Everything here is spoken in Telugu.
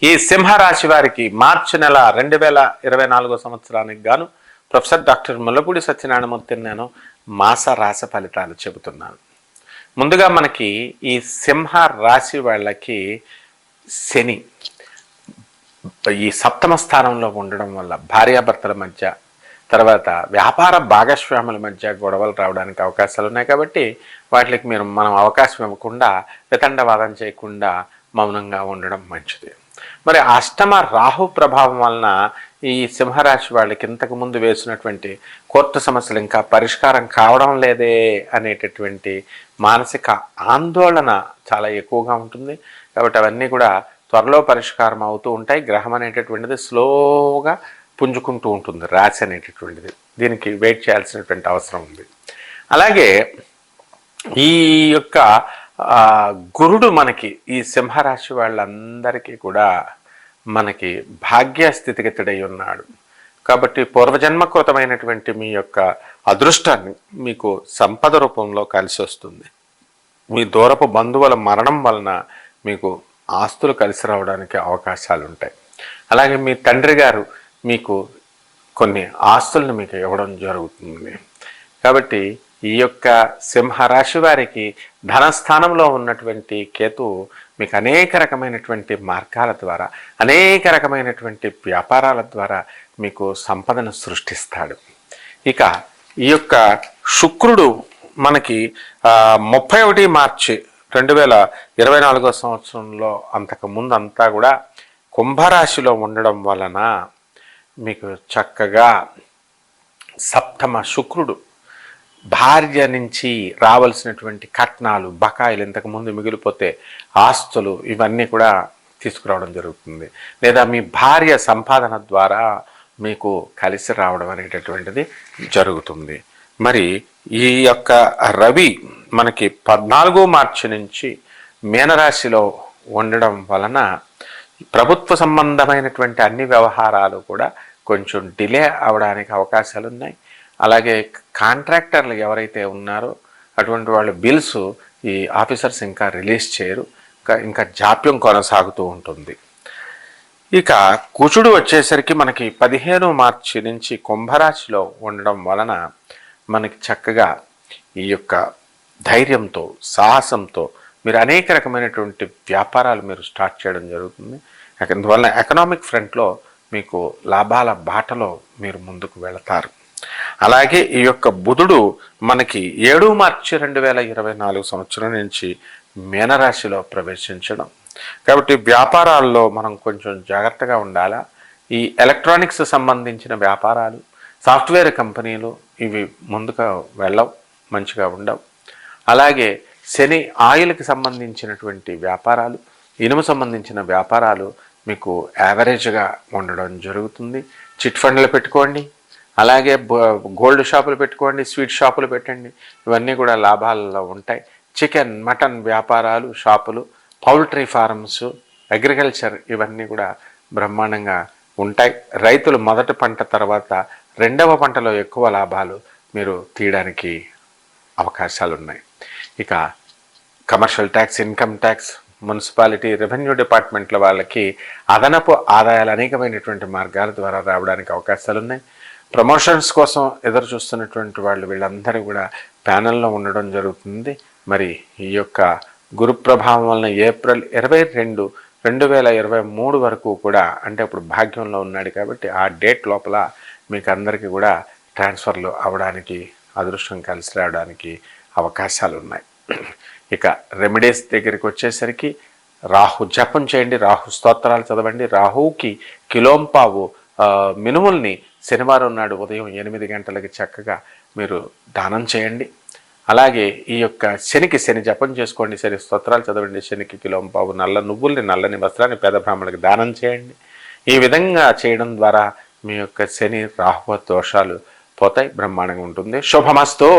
ఈ సింహరాశి వారికి మార్చి నెల 2024 సంవత్సరానికి గాను ప్రొఫెసర్ డాక్టర్ ముల్లపూడి సత్యనారాయణమూర్తి నేను మాస రాశి ఫలితాలు చెబుతున్నాను. ముందుగా మనకి ఈ సింహ రాశి వాళ్ళకి శని ఈ సప్తమ స్థానంలో ఉండడం వల్ల భార్యాభర్తల మధ్య, తర్వాత వ్యాపార భాగస్వాముల మధ్య గొడవలు రావడానికి అవకాశాలు ఉన్నాయి. కాబట్టి వాటికి మనం అవకాశం ఇవ్వకుండా వితండవాదం చేయకుండా మౌనంగా ఉండడం మంచిది. మరి అష్టమ రాహు ప్రభావం వలన ఈ సింహరాశి వాళ్ళకి ఇంతకుముందు వేసినటువంటి కోర్టు సమస్యలు ఇంకా పరిష్కారం కావడం లేదే అనేటటువంటి మానసిక ఆందోళన చాలా ఎక్కువగా ఉంటుంది. కాబట్టి అవన్నీ కూడా త్వరలో పరిష్కారం అవుతూ ఉంటాయి. గ్రహం అనేటటువంటిది స్లోగా పుంజుకుంటూ ఉంటుంది, రాశి అనేటటువంటిది. దీనికి వెయిట్ చేయాల్సినటువంటి అవసరం ఉంది. అలాగే ఈ యొక్క గురుడు మనకి ఈ సింహరాశి వాళ్ళందరికీ కూడా మనకి భాగ్యస్థితిగతుడై ఉన్నాడు. కాబట్టి పూర్వజన్మకృతమైనటువంటి మీ యొక్క అదృష్టాన్ని మీకు సంపద రూపంలో కలిసి వస్తుంది. మీ దూరపు బంధువుల మరణం వలన మీకు ఆస్తులు కలిసి రావడానికి అవకాశాలు ఉంటాయి. అలాగే మీ తండ్రి గారు మీకు కొన్ని ఆస్తులను మీకు ఇవ్వడం జరుగుతుంది. కాబట్టి ఈ యొక్క సింహరాశి వారికి ధనస్థానంలో ఉన్నటువంటి కేతు మీకు అనేక రకమైనటువంటి మార్గాల ద్వారా, అనేక రకమైనటువంటి వ్యాపారాల ద్వారా మీకు సంపదను సృష్టిస్తాడు. ఇక ఈ యొక్క శుక్రుడు మనకి 31 మార్చి 2024 సంవత్సరంలో అంతకుముందు అంతా కూడా కుంభరాశిలో ఉండడం వలన మీకు చక్కగా సప్తమ శుక్రుడు భార్య నుంచి రావాల్సినటువంటి కట్నాలు, బకాయిలు, ఇంతకుముందు మిగిలిపోతే ఆస్తులు, ఇవన్నీ కూడా తీసుకురావడం జరుగుతుంది. లేదా మీ భార్య సంపాదన ద్వారా మీకు కలిసి రావడం అనేటటువంటిది జరుగుతుంది. మరి ఈ యొక్క రవి మనకి 14 మార్చి నుంచి మీనరాశిలో ఉండడం వలన ప్రభుత్వ సంబంధమైనటువంటి అన్ని వ్యవహారాలు కూడా కొంచెం డిలే అవడానికి అవకాశాలు ఉన్నాయి. అలాగే కాంట్రాక్టర్లు ఎవరైతే ఉన్నారో అటువంటి వాళ్ళ బిల్స్ ఈ ఆఫీసర్స్ ఇంకా రిలీజ్ చేయరు, ఇంకా జాప్యం కొనసాగుతూ ఉంటుంది. ఇక కుజుడు వచ్చేసరికి మనకి 15 మార్చి నుంచి కుంభరాశిలో ఉండడం వలన మనకి చక్కగా ఈ యొక్క ధైర్యంతో, సాహసంతో మీరు అనేక రకమైనటువంటి వ్యాపారాలు మీరు స్టార్ట్ చేయడం జరుగుతుంది. అందువలన ఎకనామిక్ ఫ్రంట్లో మీకు లాభాల బాటలో మీరు ముందుకు వెళతారు. అలాగే ఈ యొక్క బుధుడు మనకి 7 మార్చి 2024 సంవత్సరం నుంచి మీనరాశిలో ప్రవేశించడం. కాబట్టి వ్యాపారాల్లో మనం కొంచెం జాగ్రత్తగా ఉండాలా. ఈ ఎలక్ట్రానిక్స్ సంబంధించిన వ్యాపారాలు, సాఫ్ట్వేర్ కంపెనీలు ఇవి ముందుగా వెళ్ళవు, మంచిగా ఉండవు. అలాగే శని ఆయిల్కి సంబంధించినటువంటి వ్యాపారాలు, ఇనుము సంబంధించిన వ్యాపారాలు మీకు యావరేజ్గా ఉండడం జరుగుతుంది. చిట్ ఫండ్లు పెట్టుకోండి, అలాగే గోల్డ్ షాపులు పెట్టుకోండి, స్వీట్ షాపులు పెట్టండి, ఇవన్నీ కూడా లాభాలలో ఉంటాయి. చికెన్, మటన్ వ్యాపారాలు, షాపులు, పౌల్ట్రీ ఫార్మ్స్, అగ్రికల్చర్ ఇవన్నీ కూడా బ్రహ్మాండంగా ఉంటాయి. రైతులు మొదటి పంట తర్వాత రెండవ పంటలో ఎక్కువ లాభాలు మీరు తీయడానికి అవకాశాలు ఉన్నాయి. ఇక commercial tax, income tax, municipality, revenue డిపార్ట్మెంట్ల వాళ్ళకి అదనపు ఆదాయాలు అనేకమైనటువంటి మార్గాల ద్వారా రావడానికి అవకాశాలు ఉన్నాయి. ప్రమోషన్స్ కోసం ఎదురు చూస్తున్నటువంటి వాళ్ళు వీళ్ళందరూ కూడా ప్యానెల్లో ఉండడం జరుగుతుంది. మరి ఈ యొక్క గురు ప్రభావం వలన ఏప్రిల్ 22, 2023 వరకు కూడా, అంటే ఇప్పుడు భాగ్యంలో ఉన్నాడు కాబట్టి ఆ డేట్ లోపల మీకు అందరికీ కూడా ట్రాన్స్ఫర్లు అవ్వడానికి, అదృష్టం కలిసి రావడానికి అవకాశాలు ఉన్నాయి. ఇక రెమెడీస్ దగ్గరికి వచ్చేసరికి రాహు జపం చేయండి, రాహు స్తోత్రాలు చదవండి. రాహుకి కిలోంపావు మినుముల్ని శనివారం నాడు ఉదయం 8 గంటలకి చక్కగా మీరు దానం చేయండి. అలాగే ఈ యొక్క శనికి శని జపం చేసుకోండి, శని స్తోత్రాలు చదవండి. శనికి కిలోంపావు నల్ల నువ్వుల్ని, నల్లని వస్త్రాన్ని పేద బ్రాహ్మణులకు దానం చేయండి. ఈ విధంగా చేయడం ద్వారా మీ యొక్క శని రాహు దోషాలు పోతాయి, బ్రహ్మాండంగా ఉంటుంది. శుభమస్తు.